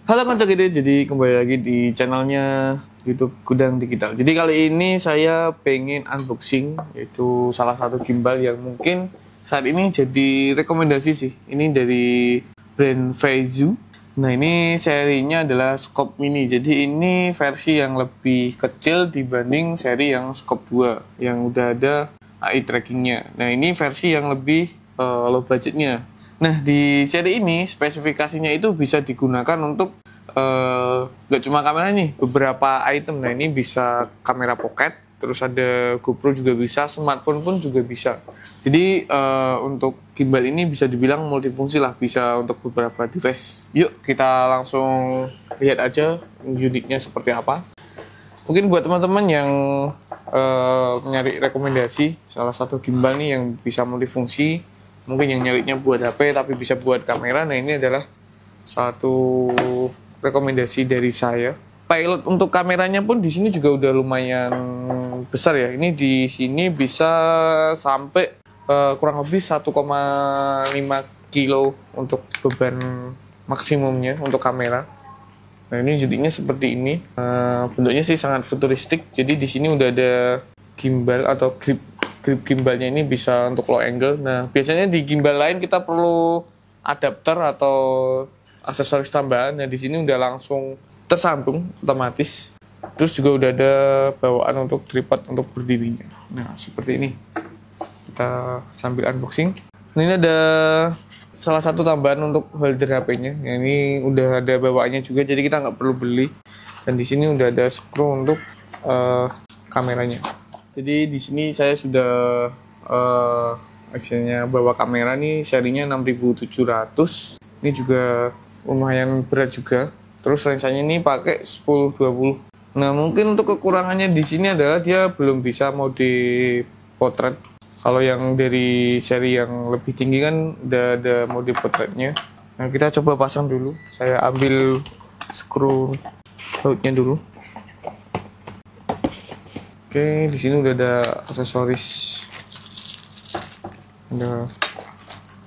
Halo konco gede, jadi kembali lagi di channelnya YouTube Gudang Digital. Jadi kali ini saya pengen unboxing, yaitu salah satu gimbal yang mungkin saat ini jadi rekomendasi sih. Ini dari brand Feizu. Nah ini serinya adalah scope mini, jadi ini versi yang lebih kecil dibanding seri yang scope 2 yang udah ada AI trackingnya. Nah ini versi yang lebih low budgetnya. Nah di seri ini spesifikasinya itu bisa digunakan untuk gak cuma kamera nih, beberapa item. Nah ini bisa kamera pocket, terus ada GoPro juga bisa, smartphone pun juga bisa. Jadi untuk gimbal ini bisa dibilang multifungsi lah, bisa untuk beberapa device. Yuk kita langsung lihat aja unitnya seperti apa. Mungkin buat teman-teman yang nyari rekomendasi salah satu gimbal nih yang bisa multifungsi, mungkin yang nyarinya buat HP tapi bisa buat kamera. Nah ini adalah satu rekomendasi dari saya. Pilot untuk kameranya pun di sini juga udah lumayan besar ya. Ini di sini bisa sampai kurang lebih 1,5 kilo untuk beban maksimumnya untuk kamera. Nah ini unitnya seperti ini. Bentuknya sih sangat futuristik. Jadi di sini udah ada gimbal atau grip gimbalnya ini bisa untuk low angle. Nah biasanya di gimbal lain kita perlu adapter atau aksesoris tambahan. Nah di sini udah langsung tersambung otomatis. Terus juga udah ada bawaan untuk tripod untuk berdirinya. Nah seperti ini. Kita sambil unboxing. Nah, ini ada salah satu tambahan untuk holder HP-nya. Nah, ini udah ada bawaannya juga, jadi kita nggak perlu beli. Dan di sini udah ada screw untuk kameranya. Jadi di sini saya sudah hasilnya bawa kamera nih, serinya 6700. Ini juga lumayan berat juga. Terus lensanya ini pakai 10-20. Nah, mungkin untuk kekurangannya di sini adalah dia belum bisa mode potret. Kalau yang dari seri yang lebih tinggi kan udah ada mode potretnya. Nah, kita coba pasang dulu. Saya ambil skru bautnya dulu. Oke, di sini udah ada aksesoris.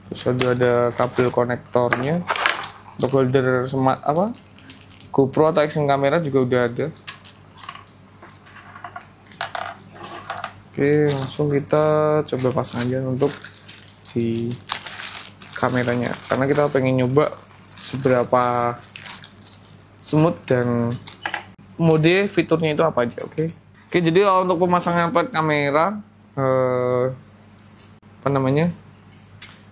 Terus ada kabel konektornya. Untuk holder smart GoPro atau action kamera juga udah ada. Oke, langsung kita coba pasang aja untuk si kameranya, karena kita pengen nyoba seberapa smooth dan mode fiturnya itu apa aja. Oke, jadi kalau untuk pemasangan plat kamera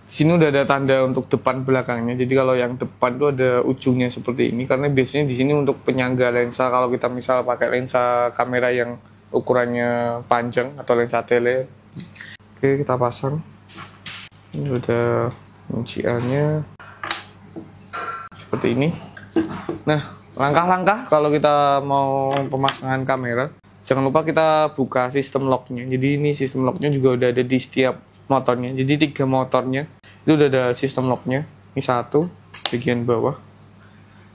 di sini udah ada tanda untuk depan belakangnya. Jadi kalau yang depan tuh ada ujungnya seperti ini, karena biasanya di sini untuk penyangga lensa kalau kita misal pakai lensa kamera yang ukurannya panjang atau lensa tele. Oke, kita pasang. Ini udah kunciannya seperti ini. Nah, langkah-langkah kalau kita mau pemasangan kamera, jangan lupa kita buka sistem locknya. Jadi ini sistem locknya juga udah ada di setiap motornya. Jadi 3 motornya itu udah ada sistem locknya. Ini 1 bagian bawah,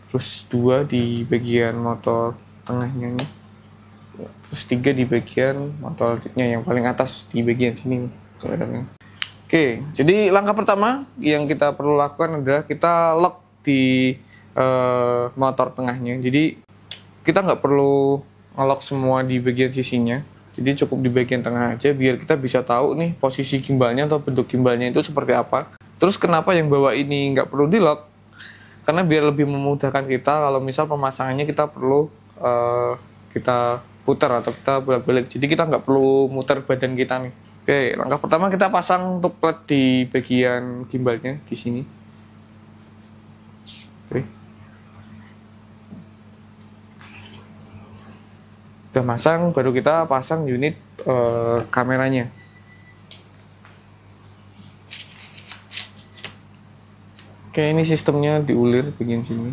terus 2 di bagian motor tengahnya nih, terus 3 di bagian motornya yang paling atas di bagian sini. Oke, jadi langkah pertama yang kita perlu lakukan adalah kita lock di motor tengahnya. Jadi kita nggak perlu nge-lock semua di bagian sisinya. Jadi cukup di bagian tengah aja biar kita bisa tahu nih posisi gimbalnya atau bentuk gimbalnya itu seperti apa. Terus kenapa yang bawah ini nggak perlu di lock? Karena biar lebih memudahkan kita kalau misal pemasangannya kita perlu kita putar atau kita bolak-balik. Jadi kita nggak perlu muter badan kita nih. Oke, langkah pertama kita pasang untuk plat di bagian gimbalnya di sini. Oke. Udah masang, baru kita pasang unit kameranya. Oke, ini sistemnya diulir bagian sini.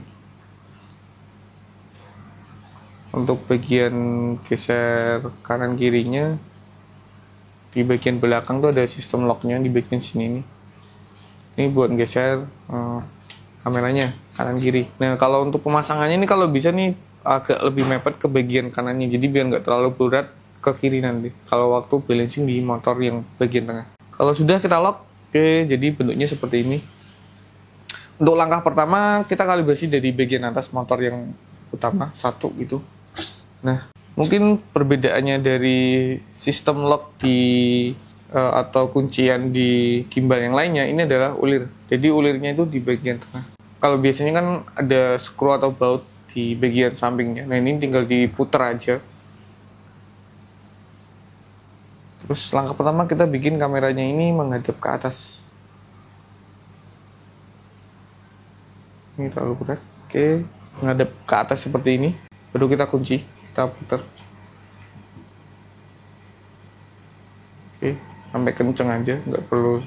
Untuk bagian geser kanan kirinya, di bagian belakang tuh ada sistem locknya di bagian sini nih. Ini buat geser kameranya kanan kiri. Nah kalau untuk pemasangannya ini kalau bisa nih agak lebih mepet ke bagian kanannya, jadi biar nggak terlalu berat ke kiri nanti kalau waktu balancing di motor yang bagian tengah. Kalau sudah kita lock, oke, jadi bentuknya seperti ini. Untuk langkah pertama kita kalibrasi dari bagian atas motor yang utama satu gitu. Nah, mungkin perbedaannya dari sistem lock atau kuncian di gimbal yang lainnya ini adalah ulir. Jadi ulirnya itu di bagian tengah. Kalau biasanya kan ada skru atau baut di bagian sampingnya. Nah, ini tinggal diputar aja. Terus langkah pertama kita bikin kameranya ini menghadap ke atas. Ini terlalu berat. Oke, menghadap ke atas seperti ini. Baru kita kunci, kita putar. Oke, sampai kenceng aja, nggak perlu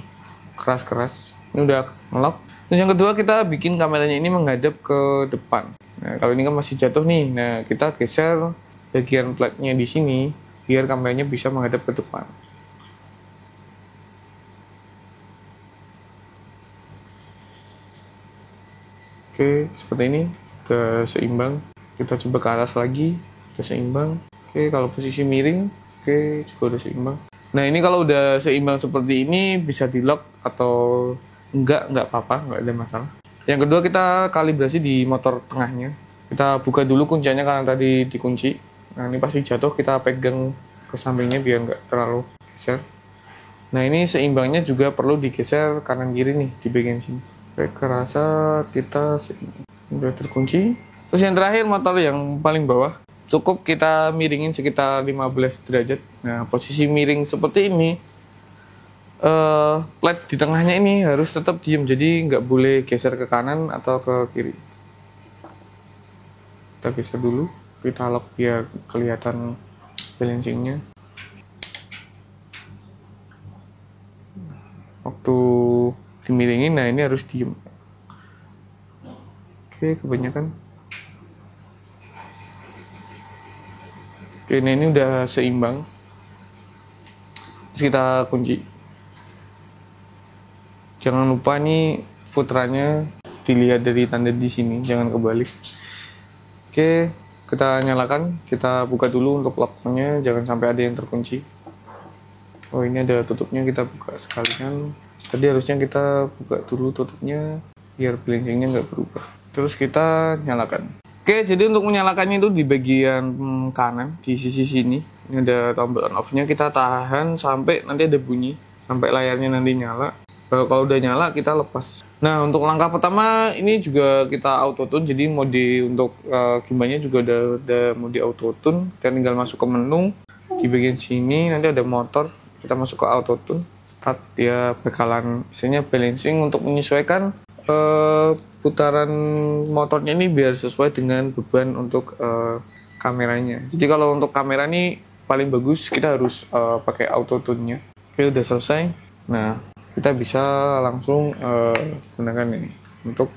keras-keras. Ini udah ngelock. Terus yang kedua kita bikin kameranya ini menghadap ke depan. Nah, kalau ini kan masih jatuh nih. Nah, kita geser bagian platnya di sini biar kameranya bisa menghadap ke depan. Oke, seperti ini. Udah seimbang. Kita coba ke atas lagi. Udah seimbang. Oke, kalau posisi miring. Oke, juga udah seimbang. Nah, ini kalau udah seimbang seperti ini bisa di lock atau enggak apa-apa, enggak ada masalah. Yang kedua kita kalibrasi di motor tengahnya. Kita buka dulu kunciannya karena tadi dikunci. Nah, ini pasti jatuh, kita pegang ke sampingnya biar enggak terlalu geser. Nah, ini seimbangnya juga perlu digeser kanan kiri nih di bagian sini. Oke, kerasa kita udah terkunci. Terus yang terakhir motor yang paling bawah. Cukup kita miringin sekitar 15 derajat. Nah, posisi miring seperti ini, plat di tengahnya ini harus tetap diem. Jadi nggak boleh geser ke kanan atau ke kiri. Kita geser dulu. Kita lock biar kelihatan balancingnya. Waktu dimiringin, nah ini harus diem. Oke, kebanyakan. Oke, nah ini udah seimbang. Terus kita kunci. Jangan lupa nih putarannya dilihat dari tanda di sini, jangan kebalik. Oke, kita nyalakan. Kita buka dulu untuk locknya, jangan sampai ada yang terkunci. Oh, ini ada tutupnya, kita buka sekalian. Tadi harusnya kita buka dulu tutupnya biar balancingnya nggak berubah. Terus kita nyalakan. Oke, jadi untuk menyalakannya itu di bagian kanan di sisi sini. Ini ada tombol on off-nya, kita tahan sampai nanti ada bunyi, sampai layarnya nanti nyala. Kalau udah nyala kita lepas. Nah, untuk langkah pertama ini juga kita auto tune. Jadi mode untuk gimbalnya juga ada mode auto tune. Kita tinggal masuk ke menu di bagian sini, nanti ada motor. Kita masuk ke auto tune. Start, dia bakalan misalnya balancing untuk menyesuaikan putaran motornya ini biar sesuai dengan beban untuk kameranya. Jadi kalau untuk kamera ini paling bagus kita harus pakai auto tune-nya. Oke, udah selesai. Nah, kita bisa langsung gunakan ini untuk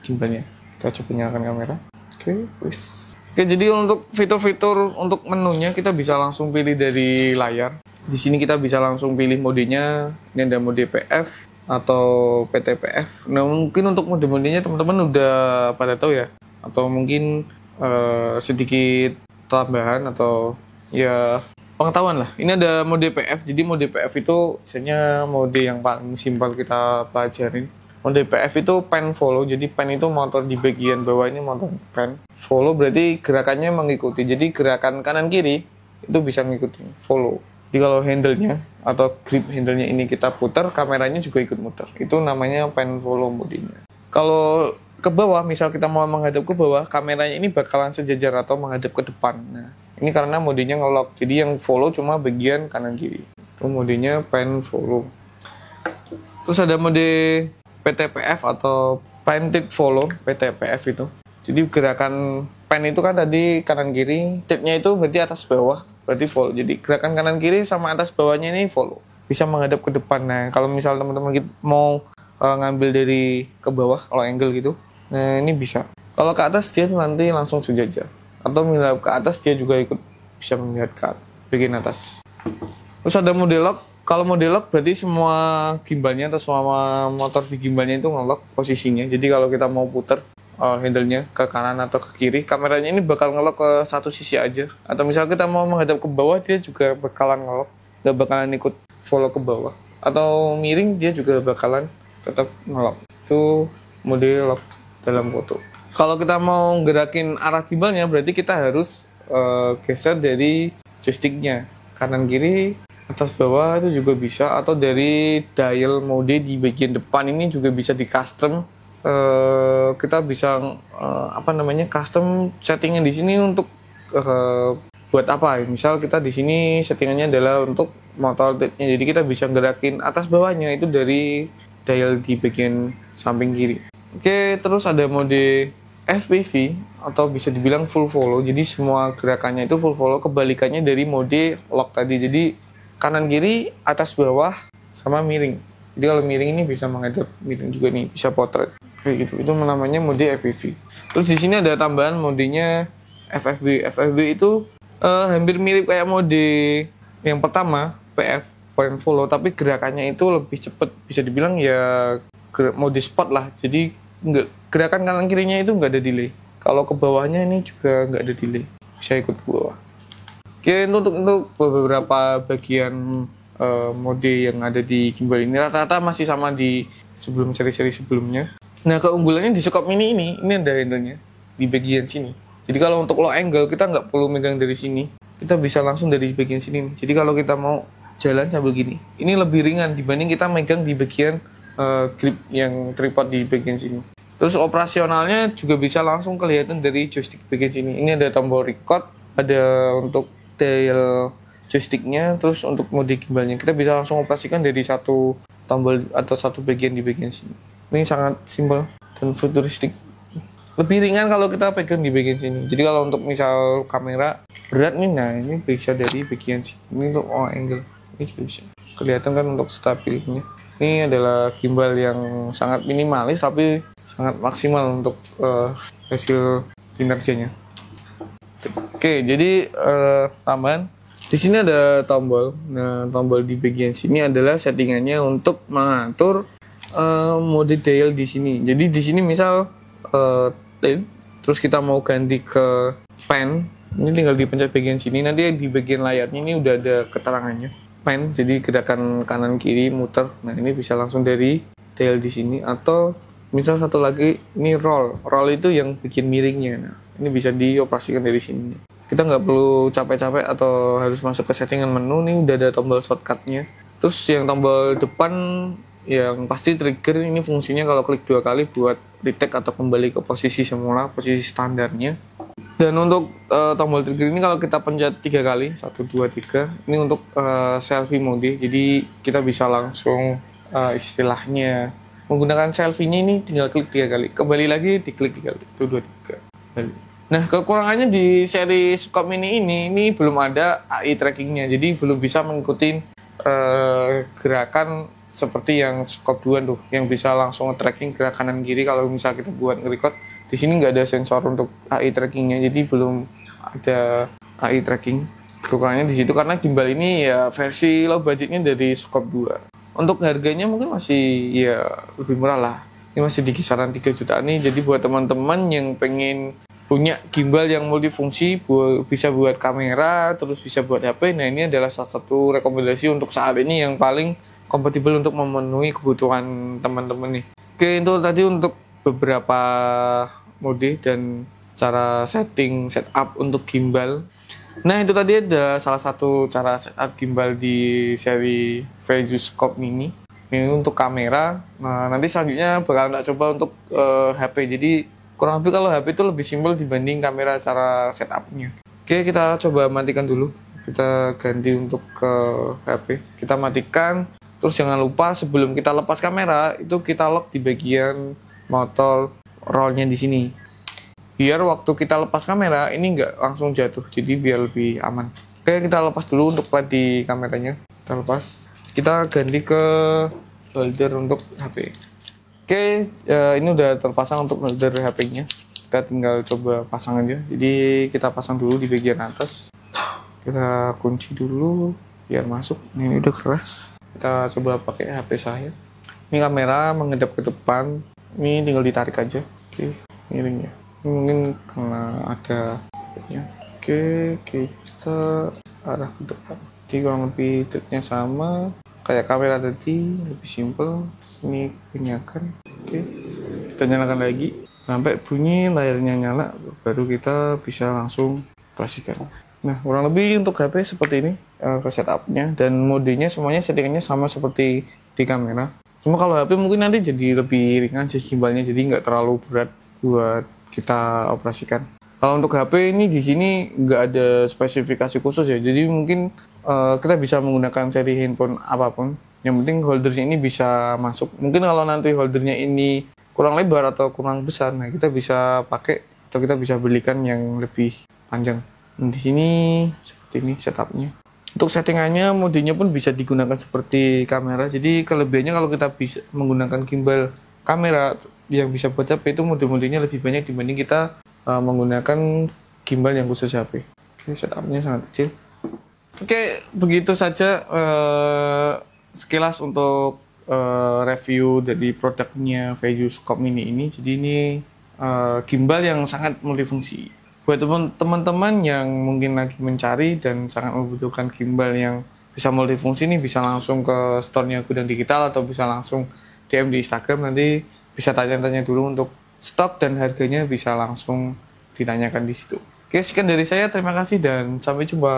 gimbalnya. Kita coba nyalakan kamera. Oke, wis. Oke, jadi untuk fitur-fitur untuk menunya kita bisa langsung pilih dari layar. Di sini kita bisa langsung pilih modenya. Ini ada mode PF atau PTPF. Nah, mungkin untuk mode-modenya teman-teman udah pada tahu ya. Atau mungkin sedikit tambahan atau ya pengetahuan lah. Ini ada mode PF. Jadi mode PF itu biasanya mode yang paling simpel kita pelajarin. Mode PF itu pen follow. Jadi pen itu motor di bagian bawah ini motor pen. Follow berarti gerakannya mengikuti. Jadi gerakan kanan kiri itu bisa mengikuti follow. Jadi kalau handle-nya atau grip handle-nya ini kita putar, kameranya juga ikut muter. Itu namanya pen follow mode-nya. Kalau ke bawah, misal kita mau menghadap ke bawah, kameranya ini bakalan sejajar atau menghadap ke depan. Nah, ini karena modenya nge-lock. Jadi yang follow cuma bagian kanan kiri. Itu modenya pen follow. Terus ada mode PTPF atau painted follow, PTPF itu. Jadi gerakan pen itu kan tadi kanan kiri, tip-nya itu berarti atas bawah. Berarti follow. Jadi gerakan kanan kiri sama atas bawahnya ini follow. Bisa menghadap ke depan. Nah, kalau misal teman-teman mau ngambil dari ke bawah, kalau angle gitu, nah ini bisa. Kalau ke atas dia nanti langsung sejajar. Atau menghadap ke atas dia juga ikut bisa melihat ke bagian atas. Terus ada mode lock. Kalau mode lock berarti semua gimbalnya atau semua motor di gimbalnya itu nge-lock posisinya. Jadi kalau kita mau putar handle-nya ke kanan atau ke kiri, kameranya ini bakal nge-lock ke satu sisi aja. Atau misalnya kita mau menghadap ke bawah, dia juga bakalan nge-lock, gak bakalan ikut follow ke bawah. Atau miring, dia juga bakalan tetap nge-lock. Itu mode lock dalam foto. Kalau kita mau gerakin arah gimbalnya, berarti kita harus geser dari joysticknya, kanan kiri, atas bawah itu juga bisa, atau dari dial mode di bagian depan ini juga bisa di custom. Kita bisa custom settingnya di sini untuk buat apa? Misal kita di sini settingannya adalah untuk motor nya, jadi kita bisa gerakin atas bawahnya itu dari dial di bagian samping kiri. Oke, terus ada mode FPV atau bisa dibilang full follow. Jadi semua gerakannya itu full follow, kebalikannya dari mode lock tadi. Jadi kanan kiri, atas bawah, sama miring. Jadi kalau miring ini bisa menghadap, miring juga nih bisa potret kayak gitu. Itu namanya mode FPV. Terus di sini ada tambahan modenya FFB. FFB itu hampir mirip kayak mode yang pertama, PF point follow, tapi gerakannya itu lebih cepat. Bisa dibilang ya mode spot lah. Jadi gerakan kanan kirinya itu nggak ada delay. Kalau ke bawahnya ini juga nggak ada delay, bisa ikut ke bawah. Oke, untuk beberapa bagian mode yang ada di gimbal ini rata-rata masih sama di sebelum seri-seri sebelumnya. Nah, keunggulannya di Scope Mini ini ada handle-nya di bagian sini. Jadi kalau untuk low angle kita nggak perlu megang dari sini, kita bisa langsung dari bagian sini. Jadi kalau kita mau jalan sambil gini, ini lebih ringan dibanding kita megang di bagian grip yang tripod di bagian sini. Terus operasionalnya juga bisa langsung kelihatan dari joystick bagian sini. Ini ada tombol record, ada untuk dial joysticknya, terus untuk mode gimbalnya kita bisa langsung operasikan dari satu tombol atau satu bagian di bagian sini. Ini sangat simpel dan futuristik. Lebih ringan kalau kita pegang di bagian sini. Jadi kalau untuk misal kamera berat nih, nah ini bisa dari bagian sini. Ini untuk all angle, ini bisa kelihatan kan untuk stabilisnya. Ini adalah gimbal yang sangat minimalis tapi sangat maksimal untuk hasil kinerjanya. Oke, jadi tambahan di sini ada tombol. Nah, tombol di bagian sini adalah settingannya untuk mengatur mode dial di sini. Jadi di sini misal terus kita mau ganti ke pan, ini tinggal dipencet bagian sini. Nanti di bagian layarnya ini udah ada keterangannya. Pan, jadi gerakan kanan kiri muter. Nah, ini bisa langsung dari dial di sini, atau misal satu lagi ini roll itu yang bikin miringnya. Nah, ini bisa dioperasikan dari sini. Kita nggak perlu capek-capek atau harus masuk ke settingan menu. Nih udah ada tombol shortcutnya. Terus yang tombol depan yang pasti trigger, ini fungsinya kalau klik 2 kali buat retake atau kembali ke posisi semula, posisi standarnya. Dan untuk tombol trigger ini kalau kita pencet 3 kali, 1, 2, 3, ini untuk selfie mode. Jadi kita bisa langsung istilahnya menggunakan selfie-nya, ini tinggal klik 3 kali. Kembali lagi diklik 3 kali. 1, 2, 3. Nah, kekurangannya di seri Scope Mini ini belum ada AI trackingnya. Jadi belum bisa mengikuti gerakan seperti yang Scope 2 tuh, yang bisa langsung tracking gerak kanan kiri. Kalau misal kita buat nge-record, di sini nggak ada sensor untuk AI trackingnya, jadi belum ada AI tracking. Kekurangannya di situ karena gimbal ini ya versi low budgetnya dari Scope 2. Untuk harganya mungkin masih ya lebih murah lah. Ini masih di kisaran 3 jutaan nih. Jadi buat teman-teman yang pengen punya gimbal yang multifungsi, bisa buat kamera, terus bisa buat HP, nah ini adalah salah satu rekomendasi untuk saat ini yang paling kompatibel untuk memenuhi kebutuhan teman-teman nih. Oke, itu tadi untuk beberapa mode dan cara setup untuk gimbal. Nah, itu tadi ada salah satu cara setup gimbal di seri Vezus Scope Mini. Ini untuk kamera. Nah, nanti selanjutnya bakal coba untuk HP. Jadi kurang lebih kalau HP itu lebih simpel dibanding kamera cara setupnya. Oke, kita coba matikan dulu. Kita ganti untuk ke HP. Kita matikan. Terus jangan lupa sebelum kita lepas kamera itu kita lock di bagian motor rollnya di sini. Biar waktu kita lepas kamera ini nggak langsung jatuh. Jadi biar lebih aman. Oke, kita lepas dulu untuk plat di kameranya. Kita lepas. Kita ganti ke holder untuk HP. Oke, ini udah terpasang untuk holder HP-nya. Kita tinggal coba pasang aja. Jadi kita pasang dulu di bagian atas. Kita kunci dulu biar masuk. Ini udah keras. Kita coba pakai HP saya. Ini kamera menghadap ke depan. Ini tinggal ditarik aja. Oke, miringnya. Mungkin karena ada ya. Oke, kita arah ke depan. Jadi kurang lebih detailnya sama kayak kamera tadi, lebih simple. Ini kebanyakan. Oke, kita nyalakan lagi sampai bunyi layarnya nyala, baru kita bisa langsung operasikan. Nah, kurang lebih untuk HP seperti ini setupnya, dan modenya semuanya settingannya sama seperti di kamera. Cuma kalau HP mungkin nanti jadi lebih ringan sih gimbalnya, jadi nggak terlalu berat buat kita operasikan. Kalau untuk HP ini di sini nggak ada spesifikasi khusus ya, jadi mungkin kita bisa menggunakan seri handphone apapun. Yang penting holdernya ini bisa masuk. Mungkin kalau nanti holdernya ini kurang lebar atau kurang besar, nah kita bisa pakai atau kita bisa belikan yang lebih panjang. Nah, di sini seperti ini setupnya. Untuk settingannya, modenya pun bisa digunakan seperti kamera. Jadi kelebihannya kalau kita bisa menggunakan gimbal kamera yang bisa buat HP itu mode-modenya lebih banyak dibanding kita menggunakan gimbal yang khusus HP. Oke, setupnya sangat kecil. Oke, begitu saja sekilas untuk review dari produknya VideoScope Mini ini. Jadi ini gimbal yang sangat multifungsi. Buat teman-teman yang mungkin lagi mencari dan sangat membutuhkan gimbal yang bisa multifungsi ini, bisa langsung ke store-nya Gudang Digital atau bisa langsung DM di Instagram, nanti bisa tanya-tanya dulu untuk stok dan harganya bisa langsung ditanyakan di situ. Oke, sekian dari saya, terima kasih dan sampai jumpa.